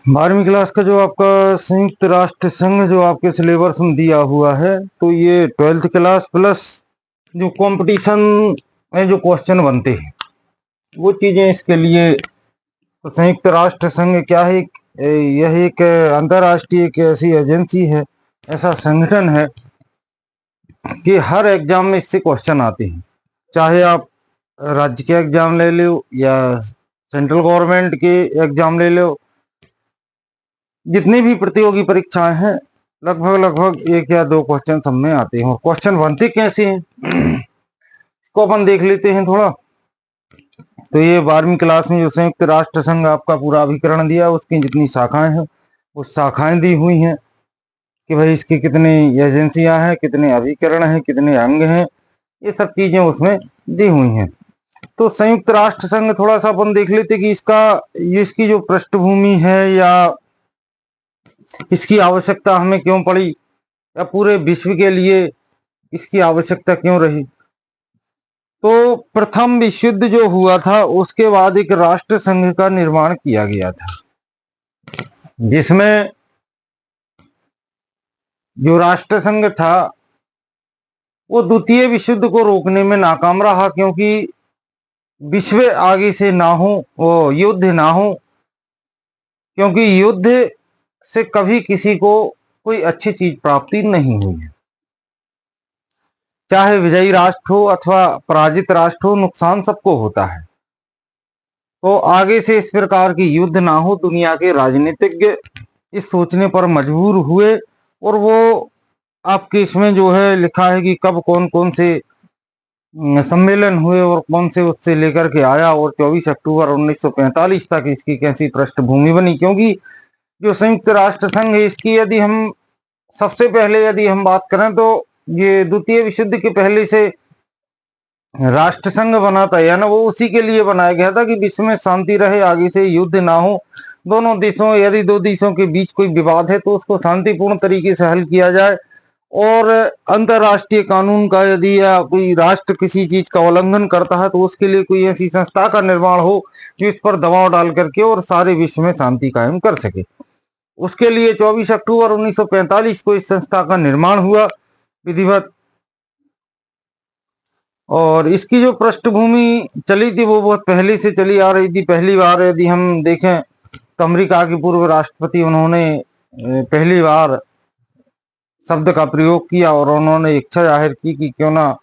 12वीं क्लास का जो आपका संयुक्त राष्ट्र संघ जो आपके सिलेबस में दिया हुआ है, तो ये 12th क्लास प्लस जो कंपटीशन में जो क्वेश्चन बनते हैं वो चीजें इसके लिए। तो संयुक्त राष्ट्र संघ क्या है? यह एक अंतर्राष्ट्रीय एक ऐसी एजेंसी है, ऐसा संगठन है कि हर एग्जाम में इससे क्वेश्चन आते हैं। चाहे आप राज्य के एग्जाम ले लो या सेंट्रल गवर्नमेंट के एग्जाम ले लो, जितनी भी प्रतियोगी परीक्षाएं हैं लगभग लगभग एक या दो क्वेश्चन सब में आते हैं। और क्वेश्चन बनते कैसे हैं इसको अपन देख लेते हैं थोड़ा। तो ये 12वीं क्लास में जो संयुक्त राष्ट्र संघ आपका पूरा अभिकरण दिया, उसकी जितनी शाखाएं हैं वो शाखाएं दी हुई हैं कि भाई इसकी कितनी एजेंसियां हैं, कितने अभिकरण हैं, कितने अंग हैं, ये सब चीजें उसमें दी हुई हैं। तो संयुक्त राष्ट्र संघ थोड़ा सा अपन देख लेते कि इसकी जो पृष्ठभूमि है या इसकी आवश्यकता हमें क्यों पड़ी, या पूरे विश्व के लिए इसकी आवश्यकता क्यों रही। तो प्रथम विश्व युद्ध जो हुआ था उसके बाद एक राष्ट्र संघ का निर्माण किया गया था, जिसमें जो राष्ट्र संघ था वो द्वितीय विश्व युद्ध को रोकने में नाकाम रहा, क्योंकि विश्व आगे से ना हो, वो युद्ध ना हो, क्योंकि युद्ध से कभी किसी को कोई अच्छी चीज प्राप्ति नहीं हुई है। चाहे विजयी राष्ट्र हो अथवा पराजित राष्ट्र हो, नुकसान सबको होता है। तो आगे से इस प्रकार की युद्ध ना हो, दुनिया के राजनीतिज्ञ इस सोचने पर मजबूर हुए। और वो आपके इसमें जो है लिखा है कि कब कौन कौन से सम्मेलन हुए और कौन से उससे लेकर के आया, और 24 अक्टूबर 1945 तक इसकी कैसी पृष्ठभूमि बनी। क्योंकि जो संयुक्त राष्ट्र संघ है इसकी यदि हम सबसे पहले यदि हम बात करें तो ये द्वितीय विश्व युद्ध के पहले से राष्ट्र संघ बना था, या ना वो उसी के लिए बनाया गया था कि विश्व में शांति रहे, आगे से युद्ध ना हो। दोनों देशों यदि दो देशों के बीच कोई विवाद है तो उसको शांतिपूर्ण तरीके से हल किया जाए। और अंतर्राष्ट्रीय कानून का यदि या कोई राष्ट्र किसी चीज का उल्लंघन करता है तो उसके लिए कोई ऐसी संस्था का निर्माण हो जो इस पर दबाव डाल करके और सारे विश्व में शांति कायम कर सके। उसके लिए 24 अक्टूबर 1945 को इस संस्था का निर्माण हुआ विधिवत। और इसकी जो पृष्ठभूमि चली थी वो बहुत पहले से चली आ रही थी। पहली बार यदि हम देखें तो अमेरिका के पूर्व राष्ट्रपति उन्होंने पहली बार शब्द का प्रयोग किया और उन्होंने इच्छा जाहिर की कि क्यों ना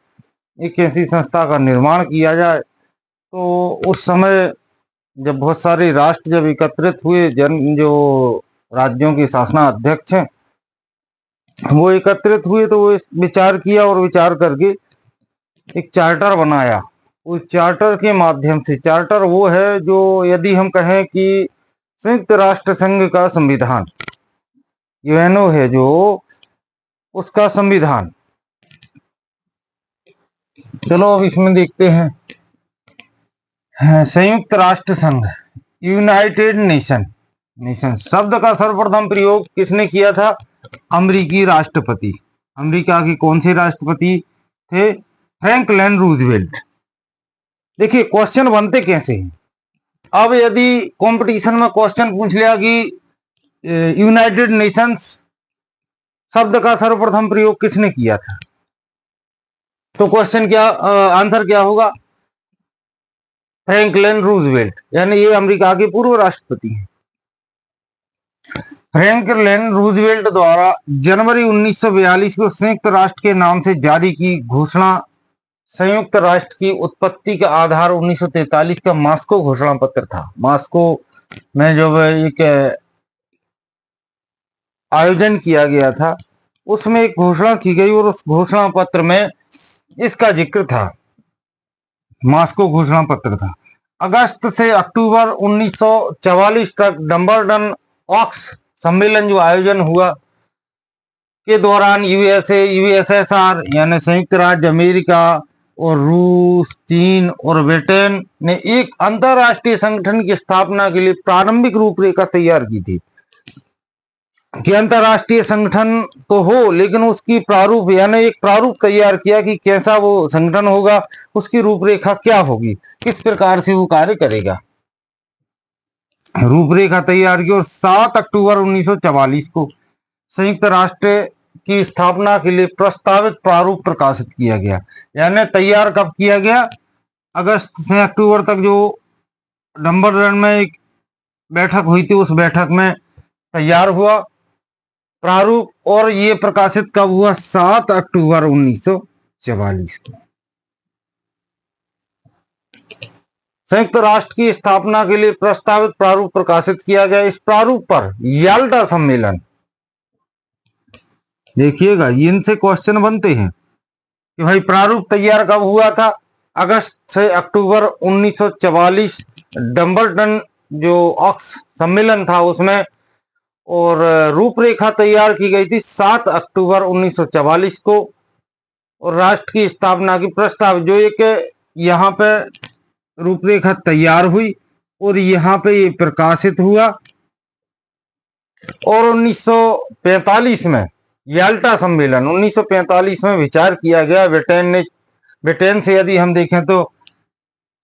एक ऐसी संस्था का निर्माण किया जाए। तो उस समय जब बहुत सारे राष्ट्र जब एकत्रित हुए, जो राज्यों के शासनाध्यक्ष हैं वो एकत्रित हुए, तो वो विचार किया और विचार करके एक चार्टर बनाया। उस चार्टर के माध्यम से, चार्टर वो है जो यदि हम कहें कि संयुक्त राष्ट्र संघ का संविधान, यूएनओ है जो उसका संविधान। चलो अब इसमें देखते हैं। संयुक्त राष्ट्र संघ, यूनाइटेड नेशन शब्द का सर्वप्रथम प्रयोग किसने किया था? अमेरिकी राष्ट्रपति। अमेरिका के कौन से राष्ट्रपति थे? Franklin Roosevelt. देखिए क्वेश्चन बनते कैसे हैं। अब यदि कंपटीशन में क्वेश्चन पूछ लिया कि यूनाइटेड नेशंस शब्द का सर्वप्रथम प्रयोग किसने किया था, तो क्वेश्चन क्या, आंसर क्या होगा? फ्रैंकलिन रूजवेल्ट, यानी ये अमेरिका के पूर्व राष्ट्रपति हैं। फ्रैंकलिन रूजवेल्ट द्वारा जनवरी 1942 को संयुक्त राष्ट्र के नाम से जारी की घोषणा, संयुक्त राष्ट्र की उत्पत्ति का आधार 1943 का मॉस्को घोषणा पत्र था। मॉस्को में जो एक आयोजन किया गया था उसमें एक घोषणा की गई और उस घोषणा पत्र में इसका जिक्र था, मॉस्को घोषणा पत्र था। अगस्त से अक्टूबर 1944 तक डम्बलडन ऑक्स सम्मेलन जो आयोजन हुआ के दौरान यूएसएसआर यानी संयुक्त राज्य अमेरिका और रूस, चीन और ब्रिटेन ने एक अंतरराष्ट्रीय संगठन की स्थापना के लिए प्रारंभिक रूपरेखा तैयार की थी कि अंतरराष्ट्रीय संगठन तो हो, लेकिन उसकी प्रारूप यानी एक प्रारूप तैयार किया कि कैसा वो संगठन होगा, उसकी रूपरेखा क्या होगी, किस प्रकार से वो कार्य करेगा। रूपरेखा तैयार की और 7 अक्टूबर 1944 को संयुक्त राष्ट्र की स्थापना के लिए प्रस्तावित प्रारूप प्रकाशित किया गया। यानी तैयार कब किया गया? अगस्त से अक्टूबर तक जो डंबल में एक बैठक हुई थी, उस बैठक में तैयार हुआ प्रारूप, और ये प्रकाशित कब हुआ? 7 अक्टूबर 1944 को। संयुक्त राष्ट्र की स्थापना के लिए प्रस्तावित प्रारूप प्रकाशित किया गया। इस प्रारूप पर याल्टा सम्मेलन, देखिएगा इनसे क्वेश्चन बनते हैं कि भाई प्रारूप तैयार कब हुआ था? अगस्त से अक्टूबर 1944 डंबलटन जो ऑक्स सम्मेलन था उसमें, और रूपरेखा तैयार की गई थी 7 अक्टूबर 1944 को, और राष्ट्र की स्थापना की प्रस्ताव जो एक यहाँ पे रूपरेखा तैयार हुई और यहाँ पे ये प्रकाशित हुआ। और 1945 में याल्टा सम्मेलन 1945 में विचार किया गया। ब्रिटेन से यदि हम देखें तो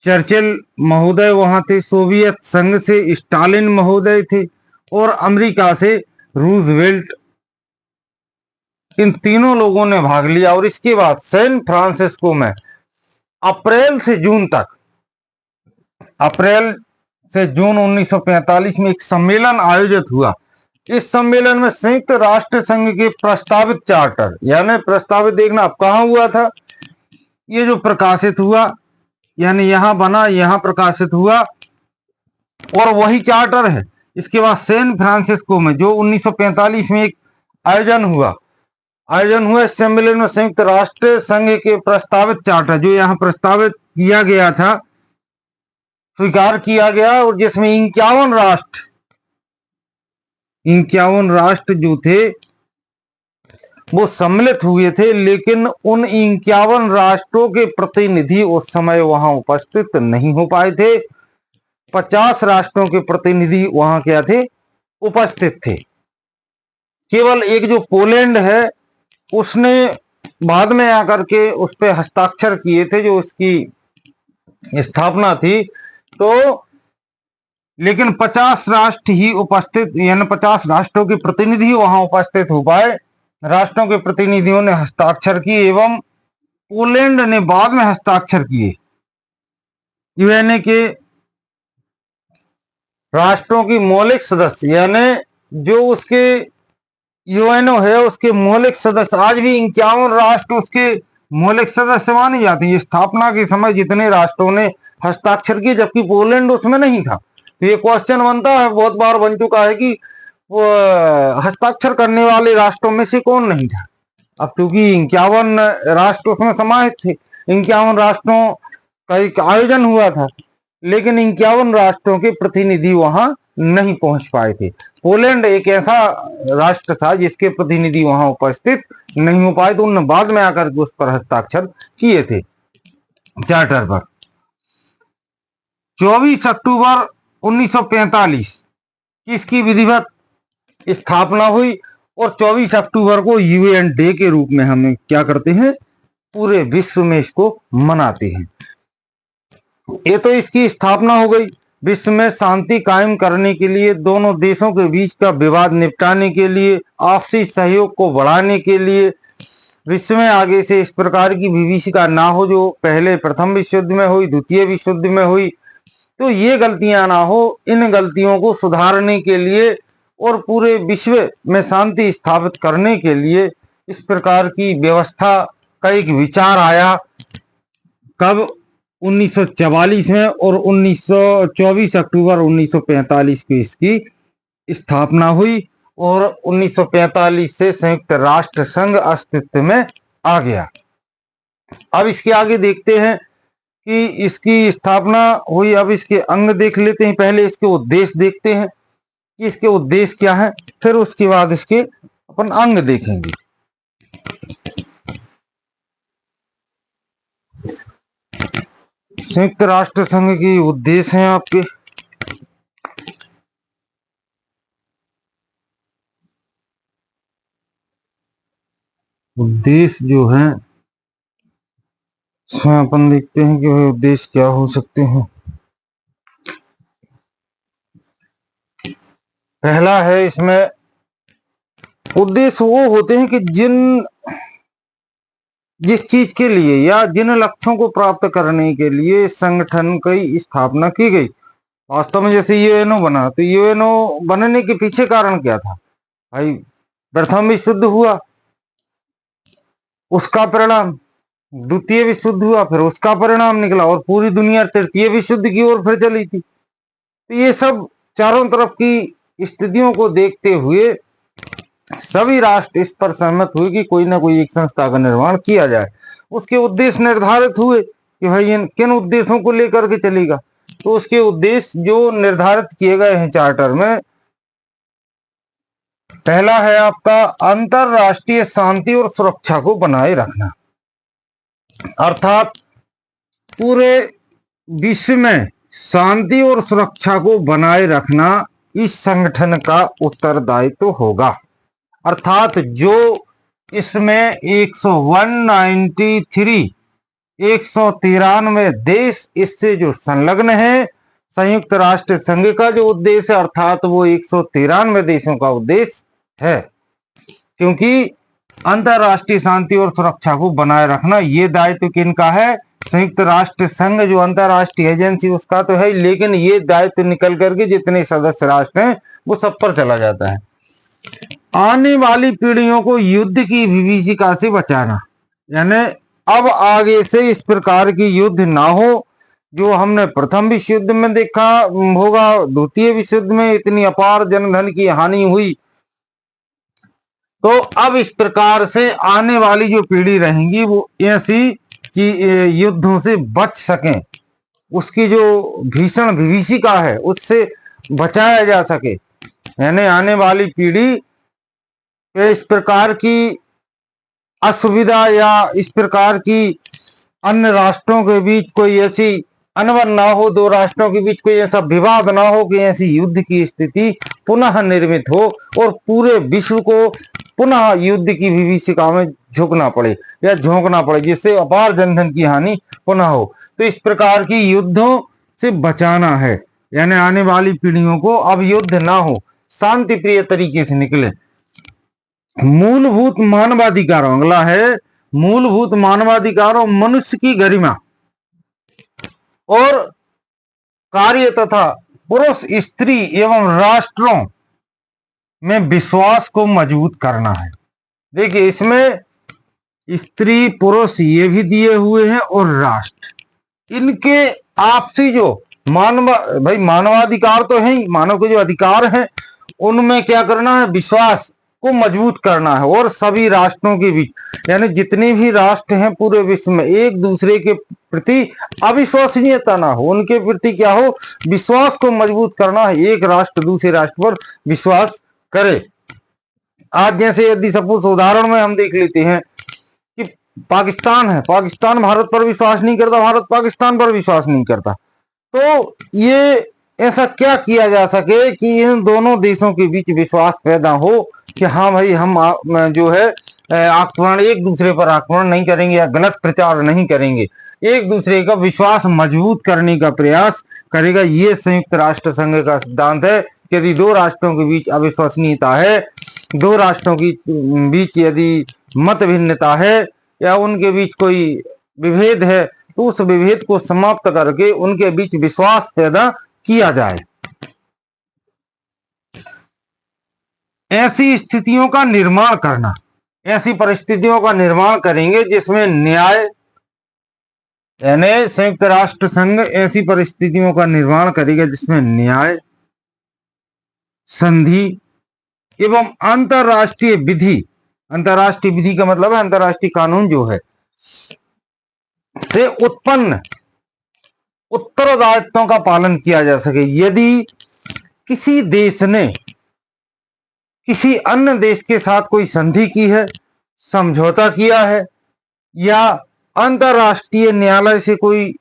चर्चिल महोदय वहां थे, सोवियत संघ से स्टालिन महोदय थे, और अमेरिका से रूजवेल्ट, इन तीनों लोगों ने भाग लिया। और इसके बाद सैन फ्रांसिस्को में अप्रैल से जून 1945 में एक सम्मेलन आयोजित हुआ। इस सम्मेलन में संयुक्त राष्ट्र संघ के प्रस्तावित चार्टर, यानी प्रस्तावित, देखना अब कहाँ हुआ था, ये जो प्रकाशित हुआ, यानी यहां बना, यहां प्रकाशित हुआ, और वही चार्टर है। इसके बाद सैन फ्रांसिस्को में जो 1945 में एक आयोजन हुआ, इस सम्मेलन में संयुक्त राष्ट्र संघ के प्रस्तावित चार्टर जो यहाँ प्रस्तावित किया गया था, स्वीकार किया गया, और जिसमें 51 राष्ट्र जो थे वो सम्मिलित हुए थे। लेकिन उन 51 राष्ट्रों के प्रतिनिधि उस समय वहां उपस्थित नहीं हो पाए थे। 50 राष्ट्रों के प्रतिनिधि वहां क्या थे? उपस्थित थे। केवल एक जो पोलैंड है उसने बाद में आकर के उस पर हस्ताक्षर किए थे जो उसकी स्थापना थी। तो लेकिन 50 राष्ट्र ही उपस्थित, यानी 50 राष्ट्रों के प्रतिनिधि वहां उपस्थित हो पाए। राष्ट्रों के प्रतिनिधियों ने हस्ताक्षर किए एवं पोलैंड ने बाद में हस्ताक्षर किए। यूएनए के राष्ट्रों की मौलिक सदस्य, यानी जो उसके यूएनओ है उसके मौलिक सदस्य, आज भी 51 राष्ट्र उसके मौलिक सदस्य माने जाते हैं। स्थापना के समय जितने राष्ट्रों ने हस्ताक्षर किए, जबकि पोलैंड उसमें नहीं था। तो ये क्वेश्चन बनता है, बहुत बार बन चुका है कि वो हस्ताक्षर करने वाले राष्ट्रों में से कौन नहीं था। अब क्योंकि 51 राष्ट्र उसमें समाहित थे, 51 राष्ट्रों का एक आयोजन हुआ था, लेकिन 51 राष्ट्रों के प्रतिनिधि वहां नहीं पहुंच पाए थे। पोलैंड एक ऐसा राष्ट्र था जिसके प्रतिनिधि वहां उपस्थित नहीं हो पाए, तो उन्होंने बाद में आकर उस पर हस्ताक्षर किए थे चार्टर पर। 24 अक्टूबर 1945 इसकी विधिवत स्थापना हुई, और 24 अक्टूबर को यूएन डे के रूप में हम क्या करते हैं, पूरे विश्व में इसको मनाते हैं। ये तो इसकी स्थापना हो गई। विश्व में शांति कायम करने के लिए, दोनों देशों के बीच का विवाद निपटाने के लिए, आपसी सहयोग को बढ़ाने के लिए, विश्व में आगे से इस प्रकार की विभीषिका ना हो जो पहले प्रथम विश्व युद्ध में हुई, द्वितीय विश्व युद्ध में हुई। तो ये गलतियां ना हो, इन गलतियों को सुधारने के लिए और पूरे विश्व में शांति स्थापित करने के लिए इस प्रकार की व्यवस्था का एक विचार आया। कब? 1944 में, और 24 अक्टूबर 1945 को इसकी स्थापना हुई, और 1945 से संयुक्त राष्ट्र संघ अस्तित्व में आ गया। अब इसके आगे देखते हैं कि इसकी स्थापना हुई। अब इसके अंग देख लेते हैं, पहले इसके उद्देश्य देखते हैं कि इसके उद्देश्य क्या है, फिर उसके बाद इसके अपन अंग देखेंगे। संयुक्त राष्ट्र संघ के उद्देश्य हैं आपके, उद्देश्य जो है इसमें अपन देखते हैं कि उद्देश्य क्या हो सकते हैं। पहला है इसमें उद्देश्य वो होते हैं कि जिस चीज के लिए या जिन लक्ष्यों को प्राप्त करने के लिए संगठन की स्थापना की गई। वास्तव में जैसे यूएनओ बना, तो यूएनओ बनने के पीछे कारण क्या था भाई? प्रथम विश्व युद्ध हुआ, उसका परिणाम, द्वितीय विश्व युद्ध हुआ, फिर उसका परिणाम निकला, और पूरी दुनिया तृतीय विश्व युद्ध की ओर फिर चली थी। तो ये सब चारों तरफ की स्थितियों को देखते हुए सभी राष्ट्र इस पर सहमत हुए कि कोई ना कोई एक संस्था का निर्माण किया जाए। उसके उद्देश्य निर्धारित हुए कि भाई इन किन उद्देश्यों को लेकर के चलेगा। तो उसके उद्देश्य जो निर्धारित किए गए हैं चार्टर में, पहला है आपका अंतरराष्ट्रीय शांति और सुरक्षा को बनाए रखना, अर्थात पूरे विश्व में शांति और सुरक्षा को बनाए रखना इस संगठन का उत्तरदायित्व होगा। अर्थात जो इसमें 193 देश इससे जो संलग्न है, संयुक्त राष्ट्र संघ का जो उद्देश्य है, अर्थात वो 193 देशों का उद्देश्य है। क्योंकि अंतरराष्ट्रीय शांति और सुरक्षा को बनाए रखना ये दायित्व किनका है? संयुक्त राष्ट्र संघ जो अंतरराष्ट्रीय एजेंसी उसका तो है, लेकिन ये दायित्व निकल करके जितने सदस्य राष्ट्र हैं वो सब पर चला जाता है। आने वाली पीढ़ियों को युद्ध की विभीषिका से बचाना, यानी अब आगे से इस प्रकार की युद्ध ना हो जो हमने प्रथम विश्व युद्ध में देखा होगा, द्वितीय विश्व युद्ध में इतनी अपार जनधन की हानि हुई। तो अब इस प्रकार से आने वाली जो पीढ़ी रहेंगी वो ऐसी कि युद्धों से बच सकें, उसकी जो भीषण विभीषिका है उससे बचाया जा सके। यानी आने वाली पीढ़ी इस प्रकार की असुविधा या इस प्रकार की अन्य राष्ट्रों के बीच कोई ऐसी अनबन ना हो, दो राष्ट्रों के बीच कोई ऐसा विवाद ना हो कि ऐसी युद्ध की स्थिति पुनः निर्मित हो और पूरे विश्व को पुनः युद्ध की विभीषिका में झुकना पड़े या झोंकना पड़े, जिससे अपार जनधन की हानि पुनः हो। तो इस प्रकार की युद्धों से बचाना है, यानी आने वाली पीढ़ियों को अब युद्ध ना हो, शांति प्रिय तरीके से निकले। मूलभूत मानवाधिकारों, अगला है मूलभूत मानवाधिकारों, मनुष्य की गरिमा और कार्य तथा पुरुष स्त्री एवं राष्ट्रों में विश्वास को मजबूत करना है। देखिए इसमें स्त्री पुरुष ये भी दिए हुए हैं और राष्ट्र, इनके आपसी जो मानवाधिकार तो है ही, मानव के जो अधिकार हैं उनमें क्या करना है? विश्वास को मजबूत करना है। और सभी राष्ट्रों के बीच, यानी जितने भी राष्ट्र हैं पूरे विश्व में, एक दूसरे के प्रति अविश्वसनीयता ना हो, उनके प्रति क्या हो? विश्वास को मजबूत करना है। एक राष्ट्र दूसरे राष्ट्र पर विश्वास करे। आज जैसे यदि सपोज उदाहरण में हम देख लेते हैं कि पाकिस्तान है, पाकिस्तान भारत पर विश्वास नहीं करता, भारत पाकिस्तान पर विश्वास नहीं करता, तो ये ऐसा क्या किया जा सके कि इन दोनों देशों के बीच विश्वास पैदा हो कि हाँ भाई हम जो है आक्रमण, एक दूसरे पर आक्रमण नहीं करेंगे या गलत प्रचार नहीं करेंगे, एक दूसरे का विश्वास मजबूत करने का प्रयास करेगा। ये संयुक्त राष्ट्र संघ का सिद्धांत है। यदि दो राष्ट्रों के बीच अविश्वसनीयता है, दो राष्ट्रों के बीच यदि मत भिन्नता है या उनके बीच कोई विभेद है, तो उस विभेद को समाप्त करके उनके बीच विश्वास पैदा किया जाए। ऐसी स्थितियों का निर्माण करना, ऐसी परिस्थितियों का निर्माण करेंगे जिसमें न्याय, यानी संयुक्त राष्ट्र संघ ऐसी परिस्थितियों का निर्माण करेगा जिसमें न्याय, संधि एवं अंतरराष्ट्रीय विधि, अंतरराष्ट्रीय विधि का मतलब है अंतरराष्ट्रीय कानून जो है, से उत्पन्न उत्तरदायित्वों का पालन किया जा सके। यदि किसी देश ने किसी अन्य देश के साथ कोई संधि की है, समझौता किया है, या अंतरराष्ट्रीय न्यायालय से कोई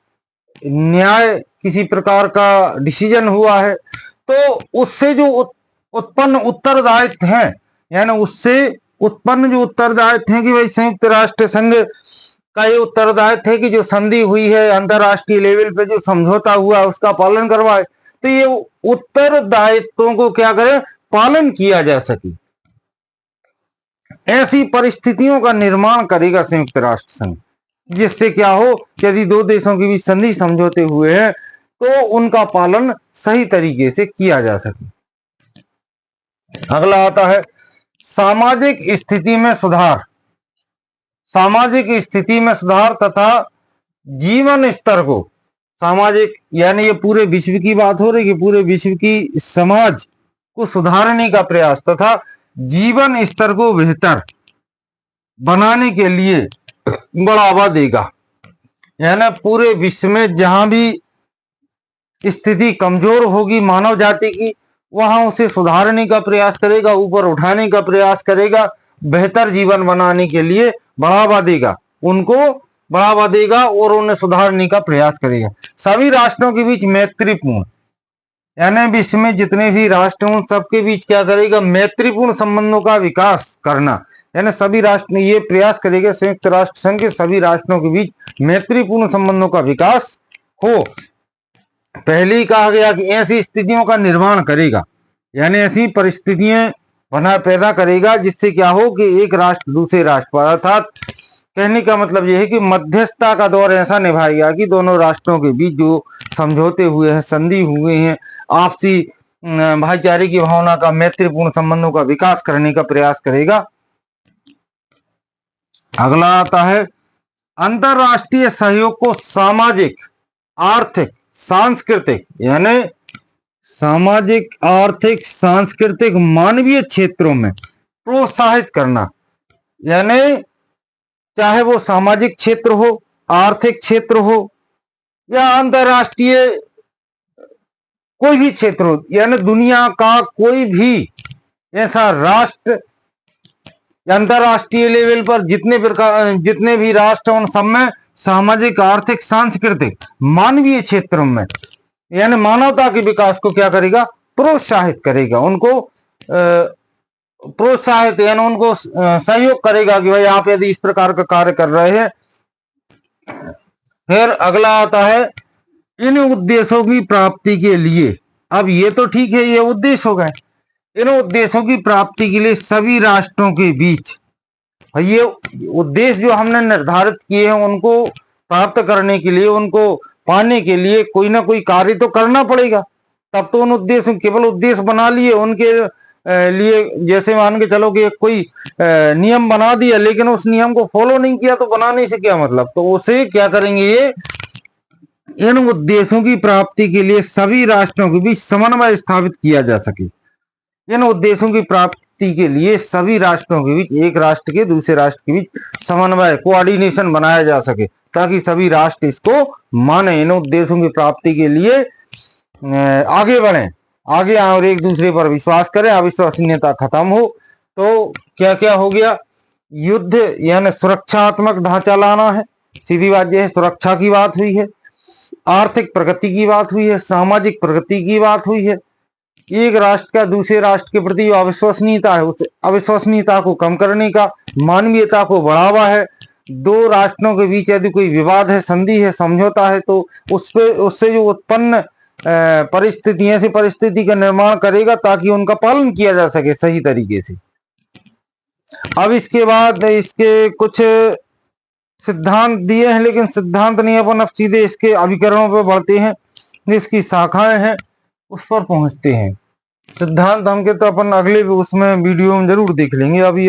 न्याय किसी प्रकार का डिसीजन हुआ है, तो उससे जो उत्पन्न उत्तरदायित्व है, यानी उससे उत्पन्न जो उत्तरदायित्व है कि भाई संयुक्त राष्ट्र संघ का ये उत्तरदायित्व है कि जो संधि हुई है अंतरराष्ट्रीय लेवल पे, जो समझौता हुआ है उसका पालन करवाए। तो ये उत्तरदायित्वों को क्या करें? पालन किया जा सके, ऐसी परिस्थितियों का निर्माण करेगा संयुक्त राष्ट्र संघ, जिससे क्या हो कि यदि दो देशों के बीच संधि समझौते हुए हैं तो उनका पालन सही तरीके से किया जा सके। अगला आता है सामाजिक स्थिति में सुधार। सामाजिक स्थिति में सुधार तथा जीवन स्तर को, सामाजिक यानी ये पूरे विश्व की बात हो रही है, पूरे विश्व की समाज को सुधारने का प्रयास तथा जीवन स्तर को बेहतर बनाने के लिए बढ़ावा देगा। यानी पूरे विश्व में जहां भी स्थिति कमजोर होगी मानव जाति की, वहां उसे सुधारने का प्रयास करेगा, ऊपर उठाने का प्रयास करेगा, बेहतर जीवन बनाने के लिए बढ़ावा देगा, उनको बढ़ावा देगा और उन्हें सुधारने का प्रयास करेगा। सभी राष्ट्रों के बीच मैत्रीपूर्ण, यानी विश्व में जितने भी राष्ट्र हैं सबके बीच क्या करेगा, मैत्रीपूर्ण संबंधों का विकास करना। यानी सभी राष्ट्र ये प्रयास करेगा, संयुक्त राष्ट्र संघ के सभी राष्ट्रों के बीच मैत्रीपूर्ण संबंधों का विकास हो। पहले ही कहा गया कि ऐसी स्थितियों का निर्माण करेगा, यानी ऐसी परिस्थितियां पैदा करेगा जिससे क्या हो कि एक राष्ट्र दूसरे राष्ट्र पर, अर्थात कहने का मतलब यह है कि मध्यस्थता का दौर ऐसा निभाएगा कि दोनों राष्ट्रों के बीच जो समझौते हुए हैं, संधि हुए हैं, आपसी भाईचारे की भावना का, मैत्रीपूर्ण संबंधों का विकास करने का प्रयास करेगा। अगला आता है अंतरराष्ट्रीय सहयोग को सामाजिक, आर्थिक, सांस्कृतिक, यानी सामाजिक, आर्थिक, सांस्कृतिक, मानवीय क्षेत्रों में प्रोत्साहित करना। यानी चाहे वो सामाजिक क्षेत्र हो, आर्थिक क्षेत्र हो या अंतरराष्ट्रीय कोई भी क्षेत्र हो, यानी दुनिया का कोई भी ऐसा राष्ट्र, अंतरराष्ट्रीय लेवल पर जितने भी राष्ट्र उन सब में सामाजिक, आर्थिक, सांस्कृतिक, मानवीय क्षेत्रों में यानी मानवता के विकास को क्या करेगा, प्रोत्साहित करेगा, उनको प्रोत्साहित यानी उनको सहयोग करेगा कि भाई आप यदि इस प्रकार का कार्य कर रहे हैं। फिर अगला आता है इन उद्देश्यों की प्राप्ति के लिए, अब ये तो ठीक है, ये उद्देश्य हो गए, इन उद्देश्यों की प्राप्ति के लिए सभी राष्ट्रों के बीच, ये उद्देश्य जो हमने निर्धारित किए हैं उनको प्राप्त करने के लिए, उनको पाने के लिए कोई ना कोई कार्य तो करना पड़ेगा, तब तो उन उद्देश्य, केवल उद्देश्य बना लिए उनके लिए, जैसे मान के चलो कि कोई नियम बना दिया लेकिन उस नियम को फॉलो नहीं किया तो बनाने से क्या मतलब, तो उसे क्या करेंगे, ये इन उद्देश्यों की प्राप्ति के लिए सभी राष्ट्रों के बीच समन्वय स्थापित किया जा सके। इन उद्देश्यों की प्राप्ति के लिए सभी राष्ट्रों के बीच, एक राष्ट्र के दूसरे राष्ट्र के बीच समन्वय, कोऑर्डिनेशन बनाया जा सके ताकि सभी राष्ट्र इसको माने, इन उद्देश्यों की प्राप्ति के लिए आगे बढ़े, आगे आए और एक दूसरे पर विश्वास करें, अविश्वसनीयता खत्म हो। तो क्या क्या हो गया, युद्ध यानी सुरक्षात्मक ढांचा लाना है, सीधी बात यह है, सुरक्षा की बात हुई है, आर्थिक प्रगति की बात हुई है, सामाजिक प्रगति की बात हुई है, एक राष्ट्र का दूसरे राष्ट्र के प्रति अविश्वसनीयता है, उस अविश्वसनीयता को कम करने का, मानवीयता को बढ़ावा है, दो राष्ट्रों के बीच यदि कोई विवाद है, संधि है, समझौता है तो उससे जो उत्पन्न परिस्थिति, ऐसी परिस्थिति का निर्माण करेगा ताकि उनका पालन किया जा सके सही तरीके से। अब इसके बाद इसके कुछ सिद्धांत दिए हैं, लेकिन सिद्धांत नहीं, अपन अब सीधे इसके अभिकरणों पर बढ़ते हैं, इसकी शाखाएं हैं उस पर पहुंचते हैं। सिद्धांत हम के तो अपन अगले उसमें वीडियो में जरूर देख लेंगे। अभी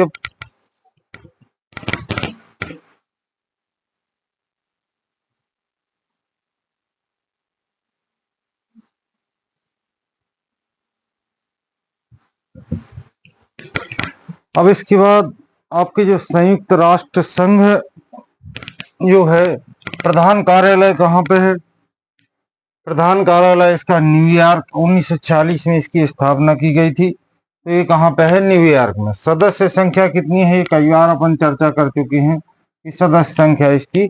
अब इसके बाद आपके जो संयुक्त राष्ट्र संघ जो है, प्रधान कार्यालय कहाँ पे है, प्रधान कार्यालय इसका न्यूयॉर्क, 1946 में इसकी स्थापना की गई थी। तो ये कहाँ पे है, न्यूयॉर्क में। सदस्य संख्या कितनी है, कई बार अपन चर्चा कर चुके हैं कि सदस्य संख्या इसकी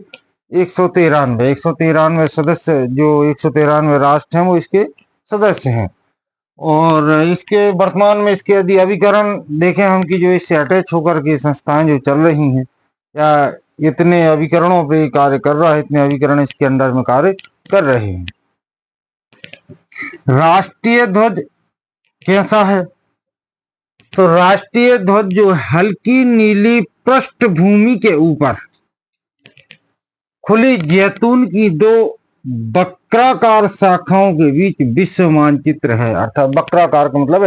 193 सदस्य, जो 193 राष्ट्र हैं वो इसके सदस्य हैं। और इसके वर्तमान में इसके यदि अभिकरण देखें हम कि जो इससे अटैच होकर के संस्थाएं जो चल रही हैं या इतने अभिकरणों पे कार्य कर रहा है, इतने अभिकरण इसके अंडर में कार्य कर रहे हैं। राष्ट्रीय ध्वज कैसा है, तो राष्ट्रीय ध्वज जो हल्की नीली पृष्ठभूमि के ऊपर खुली जैतून की दो वक्राकार शाखाओं के बीच विश्व मानचित्र है। अर्थात वक्राकार का मतलब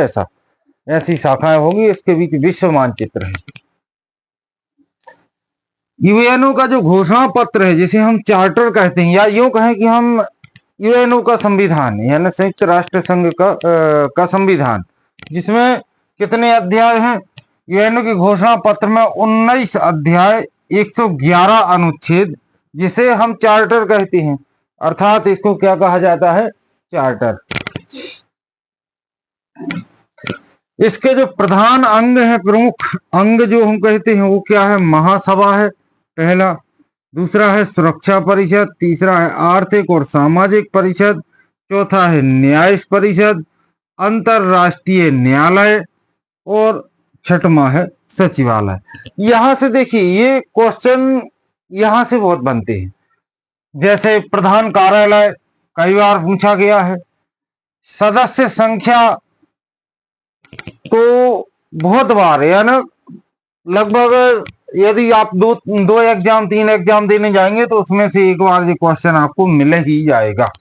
ऐसी शाखाएं होगी, इसके बीच विश्व मानचित्र है। यूएनओ का जो घोषणा पत्र है, जिसे हम चार्टर कहते हैं, या यूं कहें कि हम यूएनओ का संविधान यानी संयुक्त राष्ट्र संघ का संविधान, जिसमें कितने अध्याय हैं? यूएनओ की घोषणा पत्र में 19 अध्याय, 111 अनुच्छेद, जिसे हम चार्टर कहते हैं। अर्थात इसको क्या कहा जाता है? चार्टर। इसके जो प्रधान अंग है, प्रमुख अंग जो हम कहते हैं, वो क्या है? महासभा है पहला, दूसरा है सुरक्षा परिषद, तीसरा है आर्थिक और सामाजिक परिषद, चौथा है न्याय परिषद, अंतरराष्ट्रीय न्यायालय, और छठवां है सचिवालय। यहां से देखिए, ये क्वेश्चन यहां से बहुत बनते हैं। जैसे प्रधान कार्यालय कई बार पूछा गया है। सदस्य संख्या तो बहुत बार, यानी लगभग यदि आप दो एग्जाम 3 एग्जाम देने जाएंगे तो उसमें से एक बार ये क्वेश्चन आपको मिल ही जाएगा।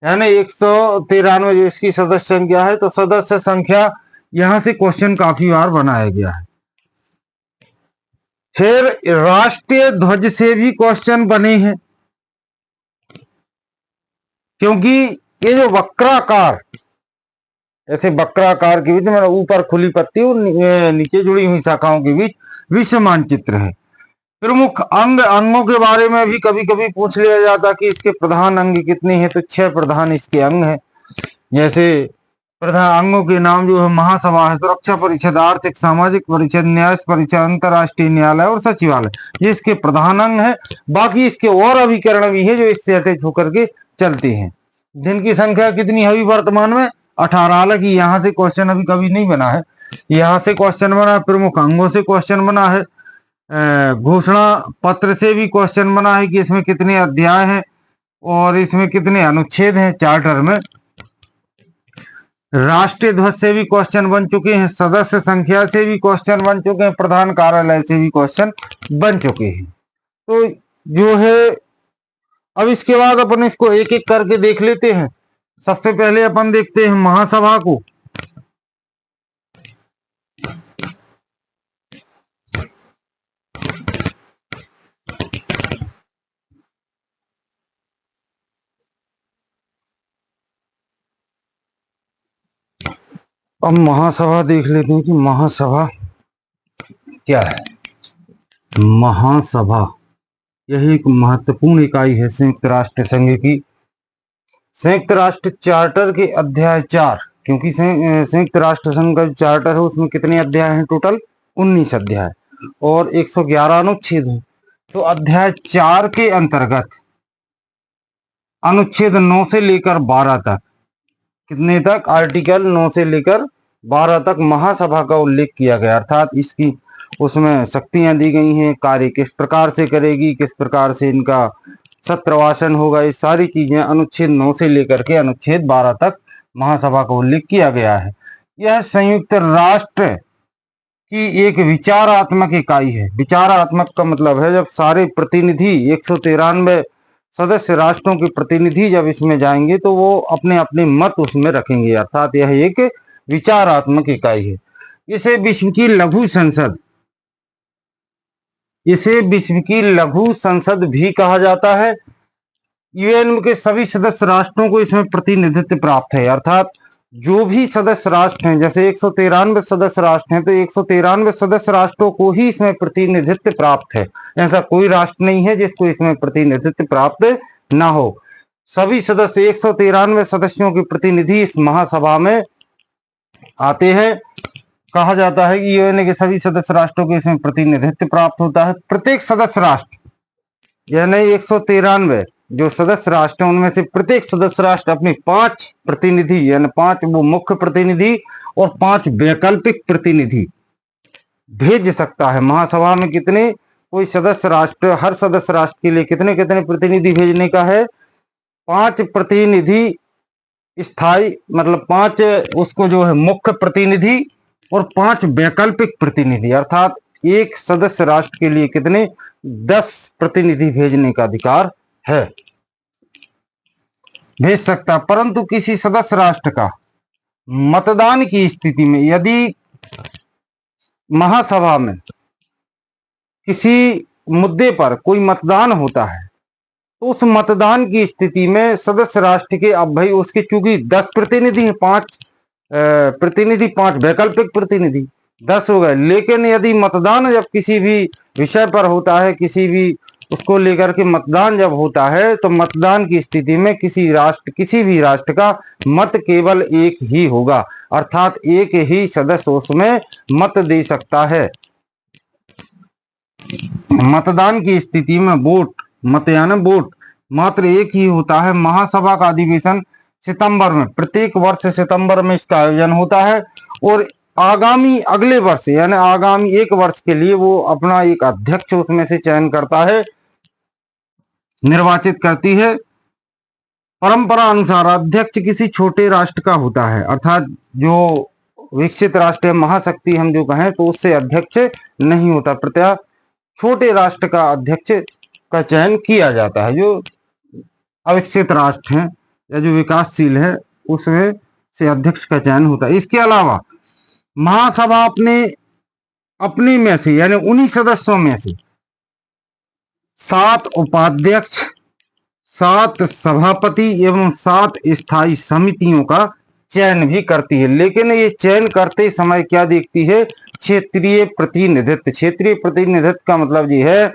यानी 193 जो इसकी सदस्य संख्या है, तो सदस्य संख्या यहां से क्वेश्चन काफी बार बनाया गया है। फिर राष्ट्रीय ध्वज से भी क्वेश्चन बने हैं, क्योंकि ये जो वक्राकार, ऐसे वक्राकार के बीच में ऊपर खुली पत्ती और नीचे जुड़ी हुई शाखाओं के बीच विश्व मानचित्र है। प्रमुख अंगों के बारे में भी कभी कभी पूछ लिया जाता कि इसके प्रधान अंग कितने हैं, तो 6 प्रधान इसके अंग हैं। जैसे प्रधान अंगों के नाम जो है, महासभा है, सुरक्षा परिषद, आर्थिक सामाजिक परिषद, न्याय परिषद, अंतरराष्ट्रीय न्यायालय और सचिवालय, ये इसके प्रधान अंग है। बाकी इसके और अभिकरण भी है जो इससे अटैच होकर के चलते हैं, जिनकी संख्या कितनी है अभी वर्तमान में? 18। हालांकि यहाँ से क्वेश्चन अभी कभी नहीं बना है, यहाँ से क्वेश्चन बना है, प्रमुख अंगों से क्वेश्चन बना है, घोषणा पत्र से भी क्वेश्चन बना है कि इसमें कितने अध्याय हैं और इसमें कितने अनुच्छेद हैं चार्टर में। राष्ट्रीय ध्वज से भी क्वेश्चन बन चुके हैं, सदस्य संख्या से भी क्वेश्चन बन चुके हैं, प्रधान कार्यालय से भी क्वेश्चन बन चुके हैं। तो जो है, अब इसके बाद अपन इसको एक एक करके देख लेते हैं। सबसे पहले अपन देखते हैं महासभा को। अब महासभा देख लेते हैं कि महासभा क्या है। महासभा यही एक महत्वपूर्ण इकाई है संयुक्त राष्ट्र संघ की। संयुक्त राष्ट्र चार्टर के अध्याय 4, क्योंकि संयुक्त राष्ट्र संघ का जो चार्टर है उसमें कितने अध्याय हैं? टोटल 19 अध्याय और 111 अनुच्छेद हैं। तो अध्याय 4 के अंतर्गत अनुच्छेद 9 से लेकर 12 तक, कितने तक? आर्टिकल 9 से लेकर 12 तक महासभा का उल्लेख किया गया। अर्थात इसकी उसमें शक्तियां दी गई हैं, कार्य किस प्रकार से करेगी, किस प्रकार से इनका सत्रवासन होगा, ये सारी चीजें अनुच्छेद 9 से लेकर के अनुच्छेद 12 तक महासभा का उल्लेख किया गया है। यह संयुक्त राष्ट्र की एक विचारात्मक इकाई है। विचारात्मक का मतलब है जब सारे प्रतिनिधि 193 सदस्य राष्ट्रों के प्रतिनिधि जब इसमें जाएंगे तो वो अपने अपने मत उसमें रखेंगे। अर्थात यह एक विचारात्मक इकाई है। इसे विश्व की लघु संसद, इसे विश्व की लघु संसद भी कहा जाता है। यूएन के सभी सदस्य राष्ट्रों को इसमें प्रतिनिधित्व प्राप्त है। अर्थात जो भी सदस्य राष्ट्र हैं, जैसे 193 सदस्य राष्ट्र हैं, तो 193 सदस्य राष्ट्रों को ही इसमें प्रतिनिधित्व प्राप्त है। ऐसा कोई राष्ट्र नहीं है जिसको इसमें प्रतिनिधित्व प्राप्त ना हो। सभी सदस्य 193 सदस्यों के प्रतिनिधि इस महासभा में आते हैं। कहा जाता है कि यूएन के सभी सदस्य राष्ट्रों को इसमें प्रतिनिधित्व प्राप्त होता है। प्रत्येक सदस्य राष्ट्र यानी 193 जो सदस्य राष्ट्र हैं उनमें से प्रत्येक सदस्य राष्ट्र अपने 5 प्रतिनिधि यानी 5 वो मुख्य प्रतिनिधि और 5 वैकल्पिक प्रतिनिधि भेज सकता है। महासभा में कितने? कोई सदस्य राष्ट्र हर सदस्य राष्ट्र के लिए कितने कितने प्रतिनिधि भेजने का है? 5 प्रतिनिधि स्थायी, मतलब 5 उसको जो है मुख्य प्रतिनिधि और 5 वैकल्पिक प्रतिनिधि, अर्थात एक सदस्य राष्ट्र के लिए कितने 10 प्रतिनिधि भेजने का अधिकार है, भेज सकता। परंतु किसी सदस्य राष्ट्र का मतदान की स्थिति में यदि महासभा में किसी मुद्दे पर कोई मतदान होता है तो उस मतदान की स्थिति में सदस्य राष्ट्र के, अब भाई उसके चूंकि 10 प्रतिनिधि हैं, 5 प्रतिनिधि, 5 वैकल्पिक प्रतिनिधि, 10 हो गए। लेकिन यदि मतदान जब किसी भी विषय पर होता है, किसी भी उसको लेकर के मतदान जब होता है, तो मतदान की स्थिति में किसी भी राष्ट्र का मत केवल एक ही होगा, अर्थात एक ही सदस्य उसमें मत दे सकता है। मतदान की स्थिति में मत यानी वोट मात्र एक ही होता है। महासभा का अधिवेशन सितंबर में, प्रत्येक वर्ष सितंबर में इसका आयोजन होता है और आगामी अगले वर्ष यानी आगामी 1 वर्ष के लिए वो अपना एक अध्यक्ष उसमें से चयन करता है, निर्वाचित करती है। परंपरा अनुसार अध्यक्ष किसी छोटे राष्ट्र का होता है, अर्थात जो विकसित राष्ट्र है, महाशक्ति हम जो कहें, तो उससे अध्यक्ष नहीं होता, प्रत्याह छोटे राष्ट्र का अध्यक्ष का चयन किया जाता है। जो अविकसित राष्ट्र हैं या जो विकासशील है उसमें से अध्यक्ष का चयन होता है। इसके अलावा महासभा अपने में से यानी उन्हीं सदस्यों में से 7 उपाध्यक्ष, 7 सभापति एवं 7 स्थायी समितियों का चयन भी करती है। लेकिन ये चयन करते समय क्या देखती है, क्षेत्रीय प्रतिनिधित्व। क्षेत्रीय प्रतिनिधित्व का मतलब ये है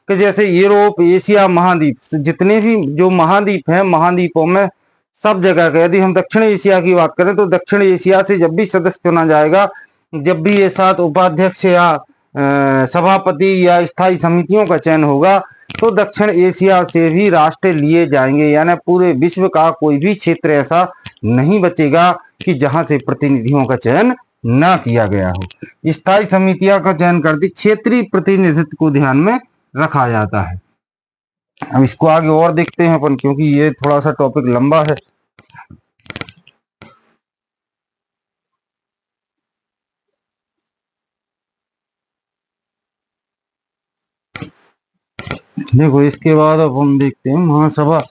कि जैसे यूरोप, एशिया महाद्वीप, जितने भी जो महाद्वीप हैं, महाद्वीपों में सब जगह का, यदि हम दक्षिण एशिया की बात करें तो दक्षिण एशिया से जब भी सदस्य चुना जाएगा, जब भी ये 7 उपाध्यक्ष या सभापति या स्थायी समितियों का चयन होगा, तो दक्षिण एशिया से भी राष्ट्र लिए जाएंगे। यानी पूरे विश्व का कोई भी क्षेत्र ऐसा नहीं बचेगा कि जहां से प्रतिनिधियों का चयन ना किया गया हो। स्थायी समितियां का चयन करती क्षेत्रीय प्रतिनिधित्व को ध्यान में रखा जाता है। अब इसको आगे और देखते हैं अपन, क्योंकि ये थोड़ा सा टॉपिक लंबा है। देखो इसके बाद अब हम देखते हैं महासभा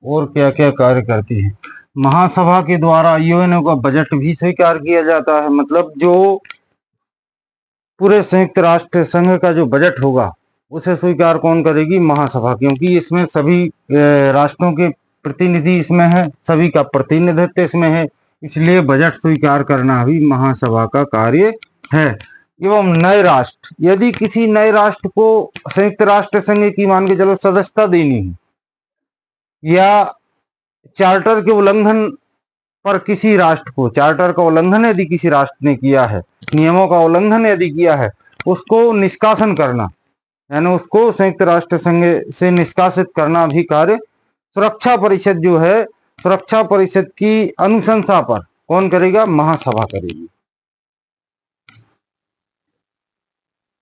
और क्या क्या कार्य करती है। महासभा के द्वारा यूएनओ का बजट भी स्वीकार किया जाता है। मतलब जो पूरे संयुक्त राष्ट्र संघ का जो बजट होगा उसे स्वीकार कौन करेगी, महासभा, क्योंकि इसमें सभी राष्ट्रों के प्रतिनिधि इसमें है, सभी का प्रतिनिधित्व इसमें है, इसलिए बजट स्वीकार करना भी महासभा का कार्य है। एवं नए राष्ट्र, यदि किसी नए राष्ट्र को संयुक्त राष्ट्र संघ की मान के चलो सदस्यता देनी है, या चार्टर के उल्लंघन पर किसी राष्ट्र को, चार्टर का उल्लंघन यदि किसी राष्ट्र ने किया है, नियमों का उल्लंघन यदि किया है, उसको निष्कासन करना, यानी उसको संयुक्त राष्ट्र संघ से निष्कासित करना भी कार्य सुरक्षा परिषद जो है, सुरक्षा परिषद की अनुशंसा पर कौन करेगा, महासभा करेगी।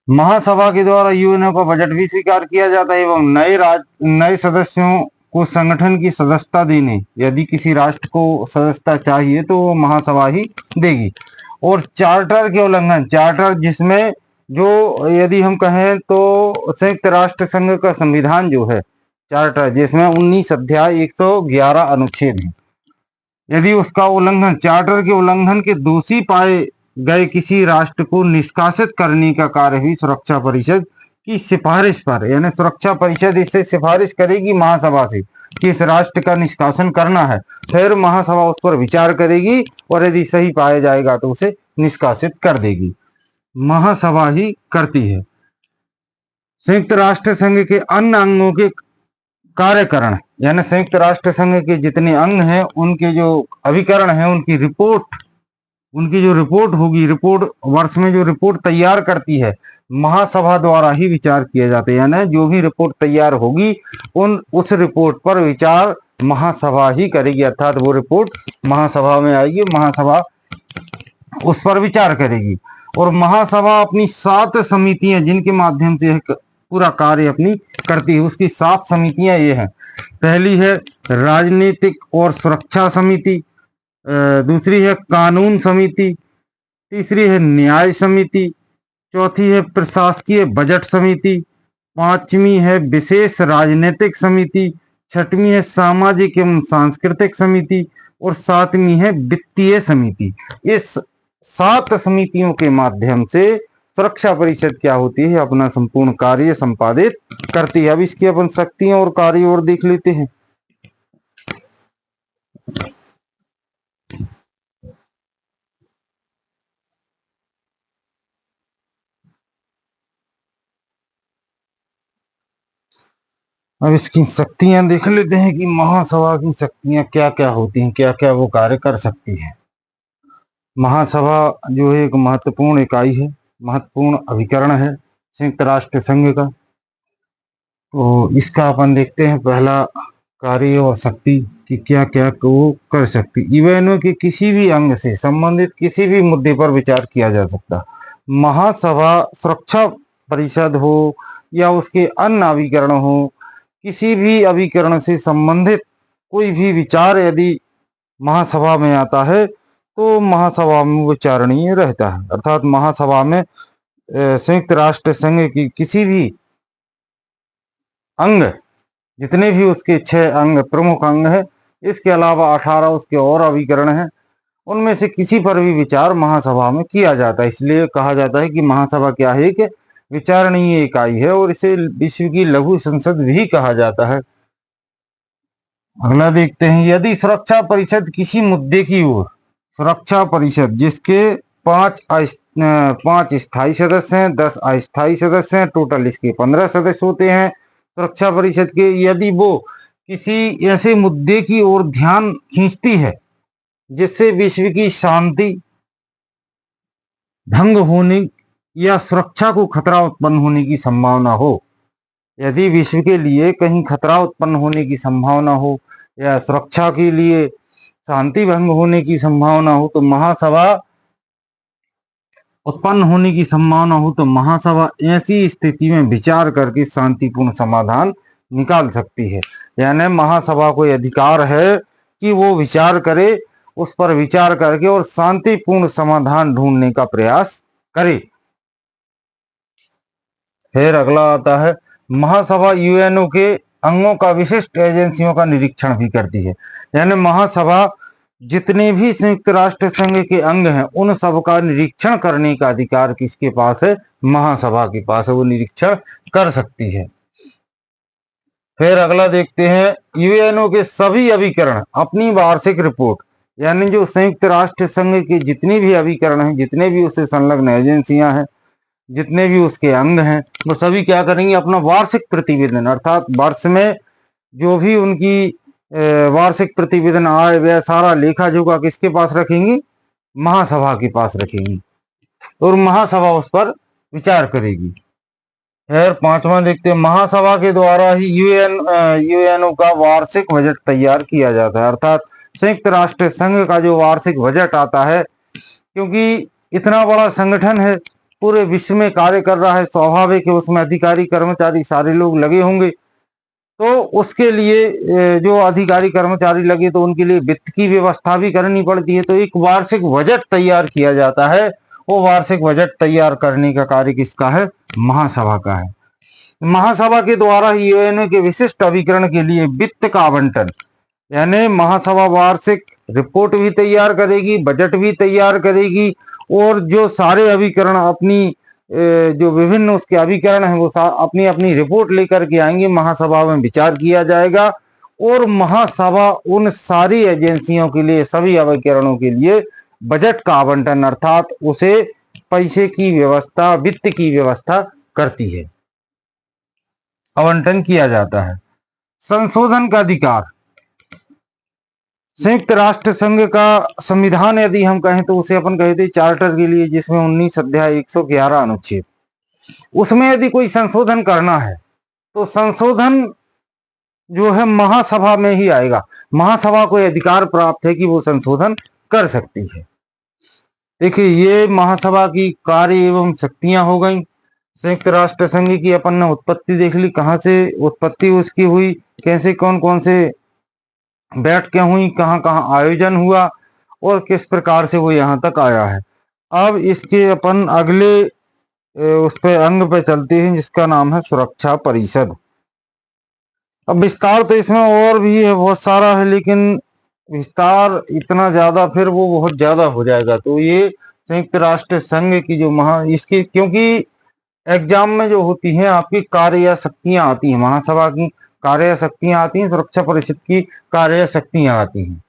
महासभा के द्वारा यूएनओ का बजट भी स्वीकार किया जाता है एवं नए सदस्यों को संगठन की सदस्यता देने, यदि किसी राष्ट्र को सदस्यता चाहिए तो वो महासभा ही देगी। और चार्टर के उल्लंघन, चार्टर जिसमें जो यदि हम कहें तो संयुक्त राष्ट्र संघ का संविधान जो है चार्टर, जिसमें 19 अध्याय 111 अनुच्छेद है, यदि उसका उल्लंघन, चार्टर के उल्लंघन के दोषी पाए गए किसी राष्ट्र को निष्कासित करने का कार्य भी सुरक्षा परिषद की सिफारिश पर, यानी सुरक्षा परिषद इससे सिफारिश करेगी महासभा से कि इस राष्ट्र का निष्कासन करना है, फिर महासभा उस पर विचार करेगी और यदि सही पाया जाएगा तो उसे निष्कासित कर देगी। महासभा ही करती है। संयुक्त राष्ट्र संघ के अन्य अंगों के कार्यकरण, यानी संयुक्त राष्ट्र संघ के जितने अंग हैं उनके जो अभिकरण हैं, उनकी जो रिपोर्ट होगी, रिपोर्ट वर्ष में जो रिपोर्ट तैयार करती है, महासभा द्वारा ही विचार किया जाता है। यानी जो भी रिपोर्ट तैयार होगी उस रिपोर्ट पर विचार महासभा ही करेगी, अर्थात वो रिपोर्ट महासभा में आएगी, महासभा उस पर विचार करेगी। और महासभा अपनी 7 समितियां जिनके माध्यम से पूरा कार्य अपनी करती है, उसकी 7 समितियां ये हैं। पहली है राजनीतिक और सुरक्षा समिति, दूसरी है कानून समिति, तीसरी है न्याय समिति, चौथी है प्रशासकीय बजट समिति, पांचवी है विशेष राजनीतिक समिति, छठवीं है सामाजिक एवं सांस्कृतिक समिति और सातवीं है वित्तीय समिति। इस 7 समितियों के माध्यम से सुरक्षा परिषद क्या होती है, अपना संपूर्ण कार्य संपादित करती है। अब इसकी अपन शक्तियां और कार्य और देख लेते हैं। अब इसकी शक्तियां देख लेते हैं कि महासभा की शक्तियां क्या क्या होती हैं, क्या क्या वो कार्य कर सकती है। महासभा जो है एक महत्वपूर्ण इकाई है, महत्वपूर्ण अभिकरण है संयुक्त राष्ट्र संघ का। तो इसका अपन देखते हैं पहला कार्य और शक्ति कि क्या क्या वो कर सकती। यूएनओ के किसी भी अंग से संबंधित किसी भी मुद्दे पर विचार किया जा सकता। महासभा सुरक्षा परिषद हो या उसके अन्य अभिकरण हो, किसी भी अभिकरण से संबंधित कोई भी विचार यदि महासभा में आता है तो महासभा में विचारणीय रहता है। अर्थात महासभा में संयुक्त राष्ट्र संघ की किसी भी अंग, जितने भी उसके 6 अंग प्रमुख अंग है, इसके अलावा 18 उसके और अभिकरण हैं, उनमें से किसी पर भी विचार महासभा में किया जाता है। इसलिए कहा जाता है कि महासभा क्या है कि विचारणीय इकाई है और इसे विश्व की लघु संसद भी कहा जाता है। अगला देखते हैं, यदि सुरक्षा परिषद किसी मुद्दे की ओर, सुरक्षा परिषद जिसके 5 स्थायी सदस्य हैं, 10 अस्थायी सदस्य हैं, टोटल इसके 15 सदस्य होते हैं सुरक्षा परिषद के, यदि वो किसी ऐसे मुद्दे की ओर ध्यान खींचती है जिससे विश्व की शांति भंग होने या सुरक्षा को खतरा उत्पन्न होने की संभावना हो, यदि विश्व के लिए कहीं खतरा उत्पन्न होने की संभावना हो या सुरक्षा के लिए शांति भंग होने की संभावना हो, तो महासभा उत्पन्न होने की संभावना हो तो महासभा ऐसी स्थिति में विचार करके शांतिपूर्ण समाधान निकाल सकती है। यानी महासभा को अधिकार है कि वो विचार करे, उस पर विचार करके और शांतिपूर्ण समाधान ढूंढने का प्रयास करे। फिर अगला आता है, महासभा यूएनओ के अंगों का विशिष्ट एजेंसियों का निरीक्षण भी करती है। यानी महासभा जितने भी संयुक्त राष्ट्र संघ के अंग हैं उन सब का निरीक्षण करने का अधिकार किसके पास है, महासभा के पास है, वो निरीक्षण कर सकती है। फिर अगला देखते हैं, यूएनओ के सभी अभिकरण अपनी वार्षिक रिपोर्ट, यानी जो संयुक्त राष्ट्र संघ के जितने भी अभिकरण हैं, जितने भी उससे संलग्न एजेंसियां हैं, जितने भी उसके अंग हैं, वो सभी क्या करेंगे, अपना वार्षिक प्रतिवेदन, अर्थात वर्ष में जो भी उनकी वार्षिक प्रतिवेदन आय व्यय सारा लेखा जोखा किसके पास रखेंगी, महासभा के पास रखेंगी और महासभा उस पर विचार करेगी। फिर 5वां देखते हैं, महासभा के द्वारा ही यूएनओ का वार्षिक बजट तैयार किया जाता है। अर्थात संयुक्त राष्ट्र संघ का जो वार्षिक बजट आता है, क्योंकि इतना बड़ा संगठन है, पूरे विश्व में कार्य कर रहा है, स्वाभाविक है उसमें अधिकारी कर्मचारी सारे लोग लगे होंगे, तो उसके लिए जो अधिकारी कर्मचारी लगे तो उनके लिए वित्त की व्यवस्था भी करनी पड़ती है। तो एक वार्षिक बजट तैयार किया जाता है, वो वार्षिक बजट तैयार करने का कार्य किसका है, महासभा का है। महासभा के द्वारा ही यूएनओ के विशिष्ट अभिकरण के लिए वित्त का आवंटन, यानी महासभा वार्षिक रिपोर्ट भी तैयार करेगी, बजट भी तैयार करेगी और जो सारे अभिकरण अपनी जो विभिन्न उसके अभिकरण हैं वो अपनी अपनी रिपोर्ट लेकर के आएंगे, महासभा में विचार किया जाएगा और महासभा उन सारी एजेंसियों के लिए, सभी अभिकरणों के लिए बजट का आवंटन अर्थात उसे पैसे की व्यवस्था, वित्त की व्यवस्था करती है, आवंटन किया जाता है। संशोधन का अधिकार, संयुक्त राष्ट्र संघ का संविधान यदि हम कहें तो उसे अपन कहते हैं चार्टर के लिए, जिसमें 19 अध्याय 111 अनुच्छेद, उसमें यदि कोई संशोधन करना है तो संशोधन जो है महासभा में ही आएगा। महासभा को अधिकार प्राप्त है कि वो संशोधन कर सकती है। देखिए, ये महासभा की कार्य एवं शक्तियां हो गई। संयुक्त राष्ट्र संघ की अपन ने उत्पत्ति देख ली, कहाँ से उत्पत्ति उसकी हुई, कैसे कौन कौन से बैठकें हुई, कहाँ कहाँ आयोजन हुआ और किस प्रकार से वो यहाँ तक आया है। अब इसके अपन अगले उस पे अंग पे चलते हैं जिसका नाम है सुरक्षा परिषद। अब विस्तार तो इसमें और भी है, बहुत सारा है, लेकिन विस्तार इतना ज्यादा फिर वो बहुत ज्यादा हो जाएगा। तो ये संयुक्त राष्ट्र संघ की जो इसकी, क्योंकि एग्जाम में जो होती है आपकी कार्य शक्तियां आती हैं, महासभा की कार्य शक्तियां आती हैं, सुरक्षा परिषद की कार्य शक्तियां आती हैं।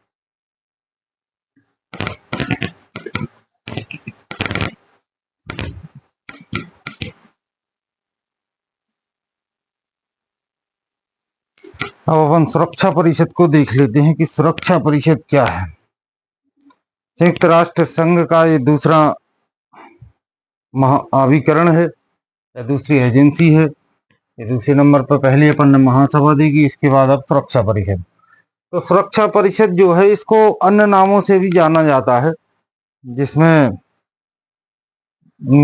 अब अपन सुरक्षा परिषद को देख लेते हैं कि सुरक्षा परिषद क्या है। संयुक्त राष्ट्र संघ का ये दूसरा महाअभिकरण है या दूसरी एजेंसी है। ये दूसरे नंबर पर पहले अपन ने महासभा देगी, इसके बाद अब सुरक्षा परिषद। तो सुरक्षा परिषद जो है इसको अन्य नामों से भी जाना जाता है, जिसमें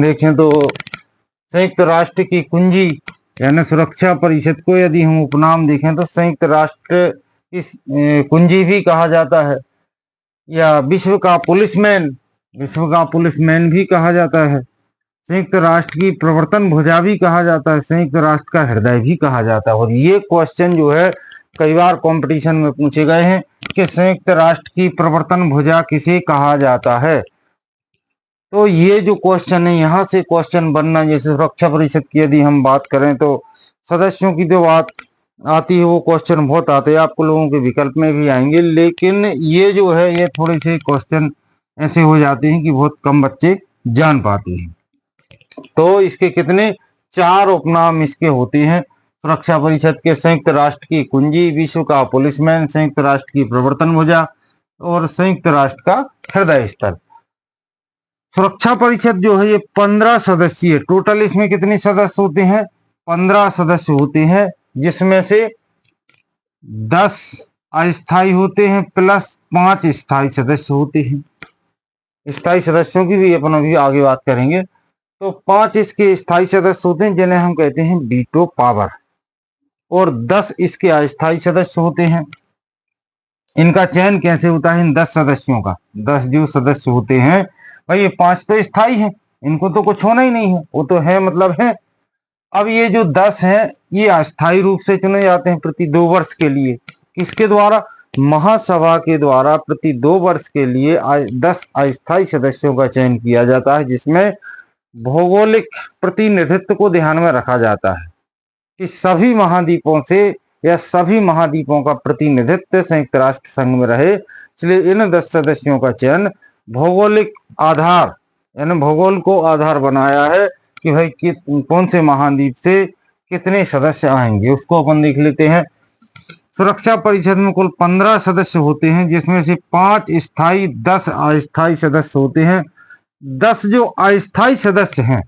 देखें तो संयुक्त राष्ट्र की कुंजी यानी सुरक्षा परिषद को यदि हम उपनाम देखें तो संयुक्त राष्ट्र की कुंजी भी कहा जाता है, या विश्व का पुलिसमैन भी कहा जाता है, संयुक्त राष्ट्र की प्रवर्तन भुजा भी कहा जाता है, संयुक्त राष्ट्र का हृदय भी कहा जाता है। और ये क्वेश्चन जो है कई बार कंपटीशन में पूछे गए हैं कि संयुक्त राष्ट्र की प्रवर्तन भुजा किसे कहा जाता है। तो ये जो क्वेश्चन है यहाँ से क्वेश्चन बनना, जैसे सुरक्षा परिषद की यदि हम बात करें तो सदस्यों की जो बात आती है वो क्वेश्चन बहुत आते हैं, आपको लोगों के विकल्प में भी आएंगे, लेकिन ये जो है ये थोड़े से क्वेश्चन ऐसे हो जाते हैं कि बहुत कम बच्चे जान पाते हैं। तो इसके कितने 4 उपनाम इसके होते हैं सुरक्षा परिषद के: संयुक्त राष्ट्र की कुंजी, विश्व का पुलिसमैन, संयुक्त राष्ट्र की प्रवर्तन भुजा और संयुक्त राष्ट्र का हृदय स्थल। सुरक्षा परिषद जो है ये 15 सदस्यीय, टोटल इसमें कितने सदस्य होते हैं? 15 सदस्य होते हैं, जिसमें से 10 अस्थायी होते हैं प्लस 5 स्थायी सदस्य होते हैं। स्थायी सदस्यों की भी अपन अभी आगे बात करेंगे। तो 5 इसके स्थायी सदस्य होते हैं जिन्हें हम कहते हैं वीटो पावर, और 10 इसके अस्थायी सदस्य होते हैं। इनका चयन कैसे होता है इन 10 सदस्यों का? 10 जो सदस्य होते हैं भाई, ये 5 तो स्थायी हैं, इनको तो कुछ होना ही नहीं है, वो तो है मतलब है। अब ये जो 10 हैं ये अस्थायी रूप से चुने जाते हैं प्रति 2 वर्ष के लिए। किसके द्वारा? महासभा के द्वारा प्रति 2 वर्ष के लिए 10 अस्थायी सदस्यों का चयन किया जाता है, जिसमें भौगोलिक प्रतिनिधित्व को ध्यान में रखा जाता है कि सभी महाद्वीपों से या सभी महाद्वीपों का प्रतिनिधित्व संयुक्त राष्ट्र संघ में रहे। इसलिए इन 10 सदस्यों का चयन भौगोलिक आधार यानी भूगोल को आधार बनाया है कि भाई कौन से महाद्वीप से कितने सदस्य आएंगे, उसको अपन देख लेते हैं। सुरक्षा परिषद में कुल 15 सदस्य होते हैं, जिसमें से 5 स्थायी 10 अस्थायी सदस्य होते हैं। 10 जो अस्थायी सदस्य हैं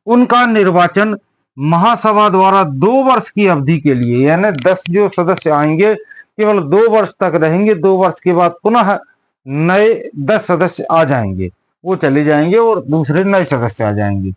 उनका निर्वाचन महासभा द्वारा 2 वर्ष की अवधि के लिए, यानी 10 जो सदस्य आएंगे केवल 2 वर्ष तक रहेंगे, 2 वर्ष के बाद पुनः नए 10 सदस्य आ जाएंगे, वो चले जाएंगे और दूसरे नए सदस्य आ जाएंगे।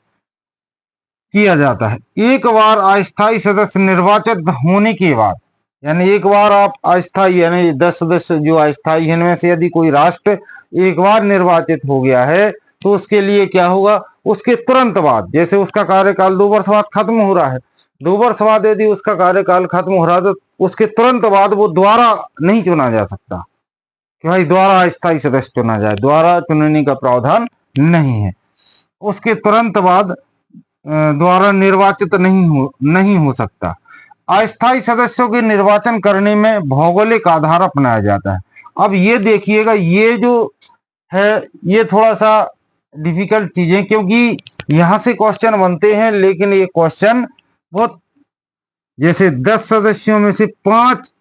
किया जाता है एक बार अस्थायी सदस्य निर्वाचित होने के बाद, यानी एक बार आप अस्थायी यानी 10 सदस्य जो अस्थायी हैं इनमें से यदि कोई राष्ट्र एक बार निर्वाचित हो गया है तो उसके लिए क्या होगा? उसके तुरंत बाद, जैसे उसका कार्यकाल 2 वर्ष बाद खत्म हो रहा है, 2 वर्ष बाद यदि उसका कार्यकाल खत्म हो रहा है तो उसके तुरंत बाद वो दोबारा नहीं चुना जा सकता कि भाई दोबारा अस्थायी सदस्य चुना जाए, दोबारा चुनने का प्रावधान नहीं है। उसके तुरंत बाद द्वारा निर्वाचित नहीं हो सकता। अस्थायी सदस्यों के निर्वाचन करने में भौगोलिक आधार अपनाया जाता है। अब ये देखिएगा, ये जो है ये थोड़ा सा डिफिकल्ट चीजें, क्योंकि यहां से क्वेश्चन बनते हैं, लेकिन ये क्वेश्चन बहुत, जैसे 10 सदस्यों में से 5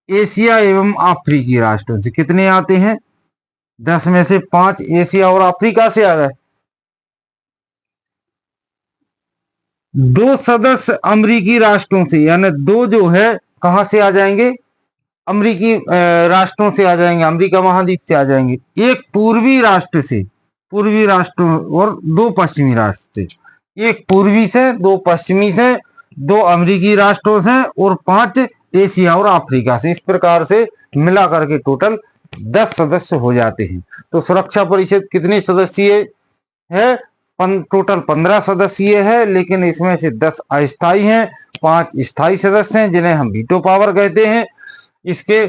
एशिया एवं अफ्रीकी राष्ट्रों से, कितने आते हैं? 10 में से 5 एशिया और अफ्रीका से आ गए। 2 सदस्य अमेरिकी राष्ट्रों से, यानी 2 जो है कहां से आ जाएंगे? अमेरिकी राष्ट्रों से आ जाएंगे, अमेरिका महाद्वीप से आ जाएंगे। एक पूर्वी राष्ट्र से, पूर्वी राष्ट्रों, और 2 पश्चिमी राष्ट्र से, एक पूर्वी से, 2 पश्चिमी से, 2 अमेरिकी राष्ट्रों से और 5 एशिया और अफ्रीका से। इस प्रकार से मिला करके टोटल 10 सदस्य हो जाते हैं। तो सुरक्षा परिषद कितने सदस्यीय है? टोटल 15 सदस्यीय है, लेकिन इसमें से 10 अस्थायी हैं, 5 स्थायी सदस्य हैं जिन्हें हम वीटो पावर कहते हैं। इसके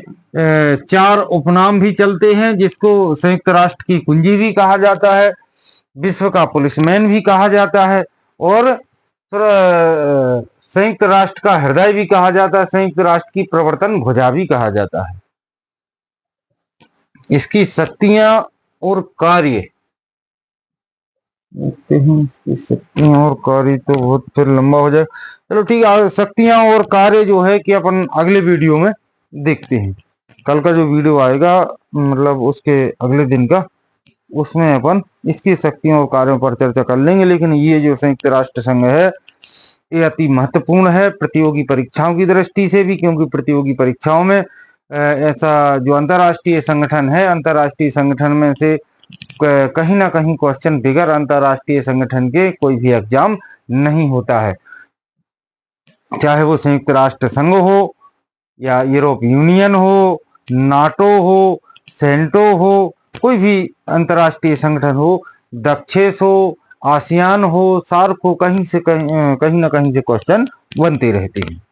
4 उपनाम भी चलते हैं, जिसको संयुक्त राष्ट्र की कुंजी भी कहा जाता है, विश्व का पुलिसमैन भी कहा जाता है, और संयुक्त राष्ट्र का हृदय भी कहा जाता है, संयुक्त राष्ट्र की प्रवर्तन भुजा भी कहा जाता है। इसकी शक्तियां और कार्य देखते हैं। इसकी शक्तियां और कार्य तो बहुत फिर लंबा हो जाए, चलो ठीक है। शक्तियां और कार्य जो है कि अपन अगले वीडियो में देखते हैं। कल का जो वीडियो आएगा, मतलब उसके अगले दिन का, उसमें अपन इसकी शक्तियों और कार्यों पर चर्चा कर लेंगे। लेकिन ये जो संयुक्त राष्ट्र संघ है, ये अति महत्वपूर्ण है प्रतियोगी परीक्षाओं की दृष्टि से भी, क्योंकि प्रतियोगी परीक्षाओं में ऐसा जो अंतर्राष्ट्रीय संगठन है, अंतर्राष्ट्रीय संगठन में से कहीं ना कहीं क्वेश्चन बिगैर अंतर्राष्ट्रीय संगठन के कोई भी एग्जाम नहीं होता है। चाहे वो संयुक्त राष्ट्र संघ हो, या यूरोप यूनियन हो, नाटो हो, सेंटो हो, कोई भी अंतर्राष्ट्रीय संगठन हो, दक्षेस हो, आसियान हो, सार्क हो, कहीं ना कहीं से क्वेश्चन बनते रहते हैं।